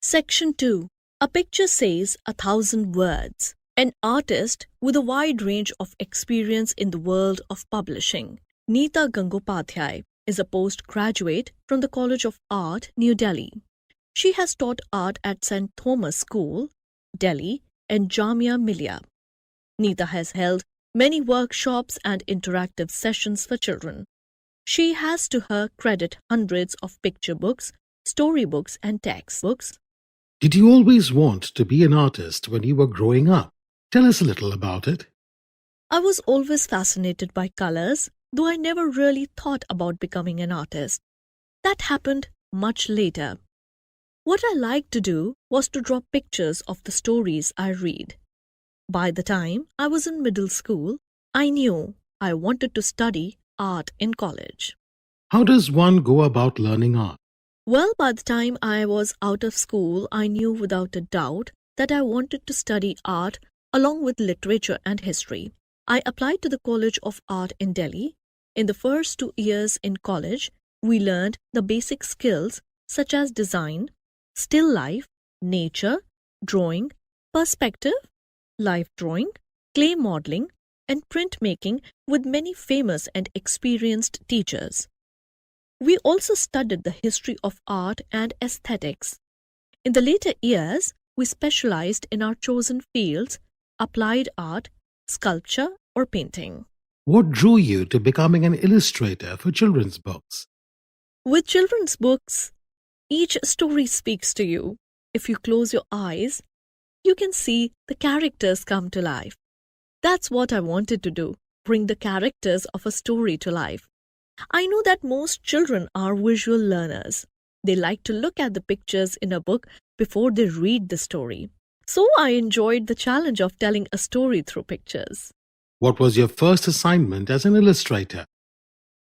Section 2. A picture says 1,000 words. An artist with a wide range of experience in the world of publishing. Neeta Gangopadhyay is a postgraduate from the College of Art, New Delhi. She has taught art at St. Thomas School, Delhi, and Jamia Millia. Neeta has held many workshops and interactive sessions for children. She has to her credit hundreds of picture books, storybooks, and textbooks. Did you always want to be an artist when you were growing up? Tell us a little about it. I was always fascinated by colors, though I never really thought about becoming an artist. That happened much later. What I liked to do was to draw pictures of the stories I read. By the time I was in middle school, I knew I wanted to study art in college. How does one go about learning art? Well, by the time I was out of school, I knew without a doubt that I wanted to study art along with literature and history. I applied to the College of Art in Delhi. In the first 2 years in college, we learned the basic skills such as design, still life, nature, drawing, perspective, life drawing, clay modeling, and printmaking with many famous and experienced teachers. We also studied the history of art and aesthetics. In the later years, we specialized in our chosen fields, applied art, sculpture, or painting. What drew you to becoming an illustrator for children's books? With children's books, each story speaks to you. If you close your eyes, you can see the characters come to life. That's what I wanted to do, bring the characters of a story to life. I know that most children are visual learners. They like to look at the pictures in a book before they read the story. So I enjoyed the challenge of telling a story through pictures. What was your first assignment as an illustrator?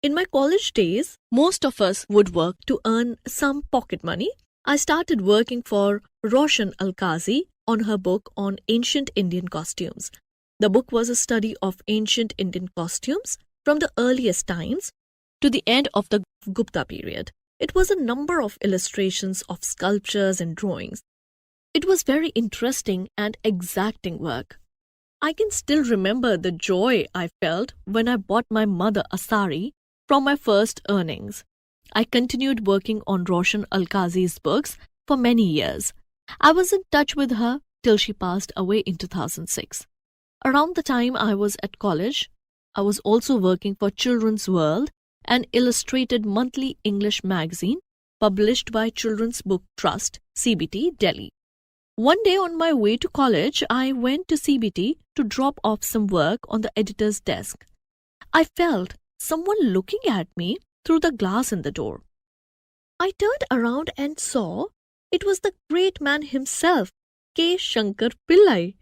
In my college days, most of us would work to earn some pocket money. I started working for Roshan Alkazi on her book on ancient Indian costumes. The book was a study of ancient Indian costumes from the earliest times to the end of the Gupta period. It was a number of illustrations of sculptures and drawings. It was very interesting and exacting work. I can still remember the joy I felt when I bought my mother a sari from my first earnings. I continued working on Roshan Alkazi's books for many years. I was in touch with her till she passed away in 2006. Around the time I was at college, I was also working for Children's World, an illustrated monthly English magazine published by Children's Book Trust, CBT, Delhi. One day on my way to college, I went to CBT to drop off some work on the editor's desk. I felt someone looking at me through the glass in the door. I turned around and saw it was the great man himself, K. Shankar Pillai,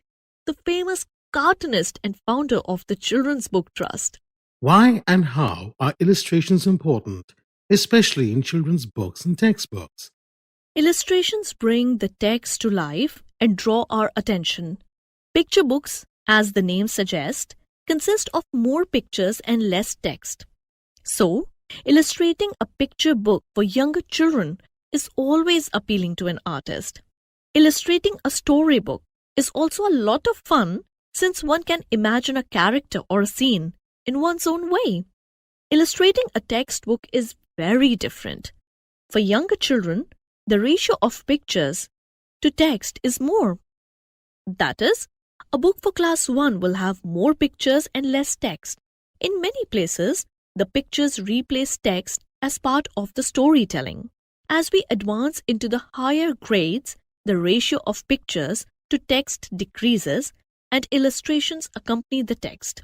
the famous cartoonist and founder of the Children's Book Trust. Why and how are illustrations important, especially in children's books and textbooks? Illustrations bring the text to life and draw our attention. Picture books, as the name suggests, consist of more pictures and less text. So, illustrating a picture book for younger children is always appealing to an artist. Illustrating a storybook is also a lot of fun since one can imagine a character or a scene in one's own way. Illustrating a textbook is very different. For younger children, the ratio of pictures to text is more. That is, a book for class 1 will have more pictures and less text. In many places, the pictures replace text as part of the storytelling. As we advance into the higher grades, the ratio of pictures to text decreases and illustrations accompany the text.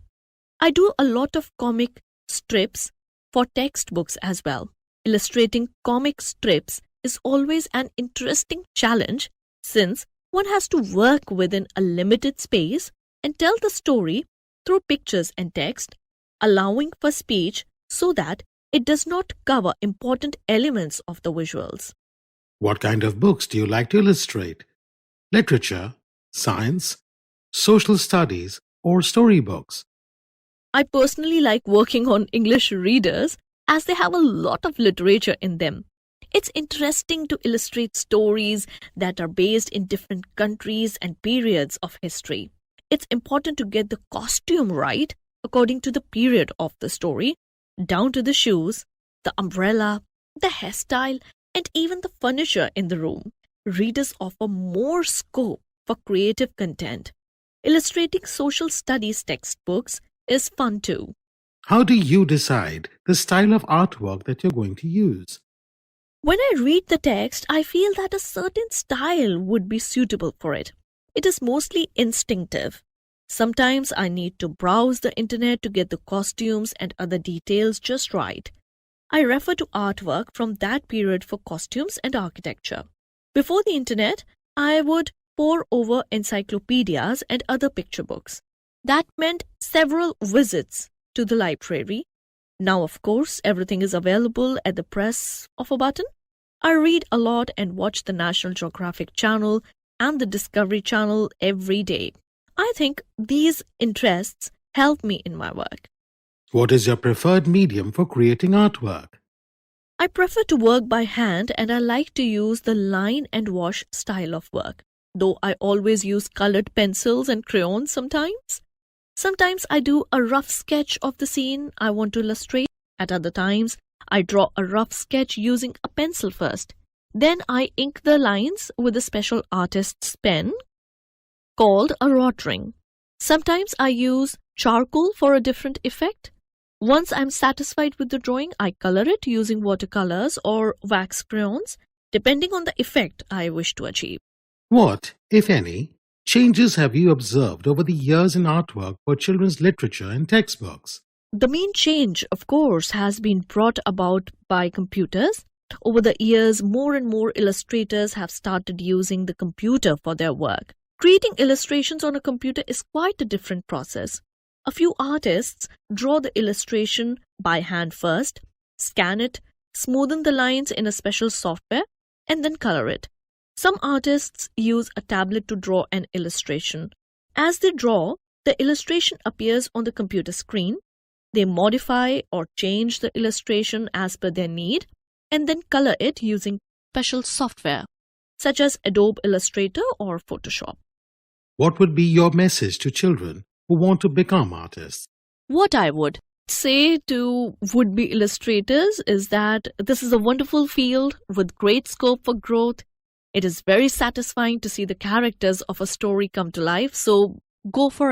I do a lot of comic strips for textbooks as well. Illustrating comic strips is always an interesting challenge since one has to work within a limited space and tell the story through pictures and text, allowing for speech so that it does not cover important elements of the visuals. What kind of books do you like to illustrate? Literature, science, social studies, or storybooks? I personally like working on English readers as they have a lot of literature in them. It's interesting to illustrate stories that are based in different countries and periods of history. It's important to get the costume right according to the period of the story, down to the shoes, the umbrella, the hairstyle, and even the furniture in the room. Readers offer more scope for creative content. Illustrating social studies textbooks is fun too. How do you decide the style of artwork that you're going to use? When I read the text, I feel that a certain style would be suitable for it. It is mostly instinctive. Sometimes I need to browse the internet to get the costumes and other details just right. I refer to artwork from that period for costumes and architecture. Before the internet, I would pore over encyclopedias and other picture books. That meant several visits to the library. Now, of course, everything is available at the press of a button. I read a lot and watch the National Geographic Channel and the Discovery Channel every day. I think these interests help me in my work. What is your preferred medium for creating artwork? I prefer to work by hand and I like to use the line and wash style of work, though I always use colored pencils and crayons sometimes. Sometimes I do a rough sketch of the scene I want to illustrate. At other times, I draw a rough sketch using a pencil first. Then I ink the lines with a special artist's pen called a rotring. Sometimes I use charcoal for a different effect. Once I'm satisfied with the drawing, I color it using watercolors or wax crayons, depending on the effect I wish to achieve. What, if any, changes have you observed over the years in artwork for children's literature and textbooks? The main change, of course, has been brought about by computers. Over the years, more and more illustrators have started using the computer for their work. Creating illustrations on a computer is quite a different process. A few artists draw the illustration by hand first, scan it, smoothen the lines in a special software, and then color it. Some artists use a tablet to draw an illustration. As they draw, the illustration appears on the computer screen. They modify or change the illustration as per their need, and then color it using special software, such as Adobe Illustrator or Photoshop. What would be your message to children who want to become artists? What I would say to would-be illustrators is that this is a wonderful field with great scope for growth. It is very satisfying to see the characters of a story come to life, so go for it.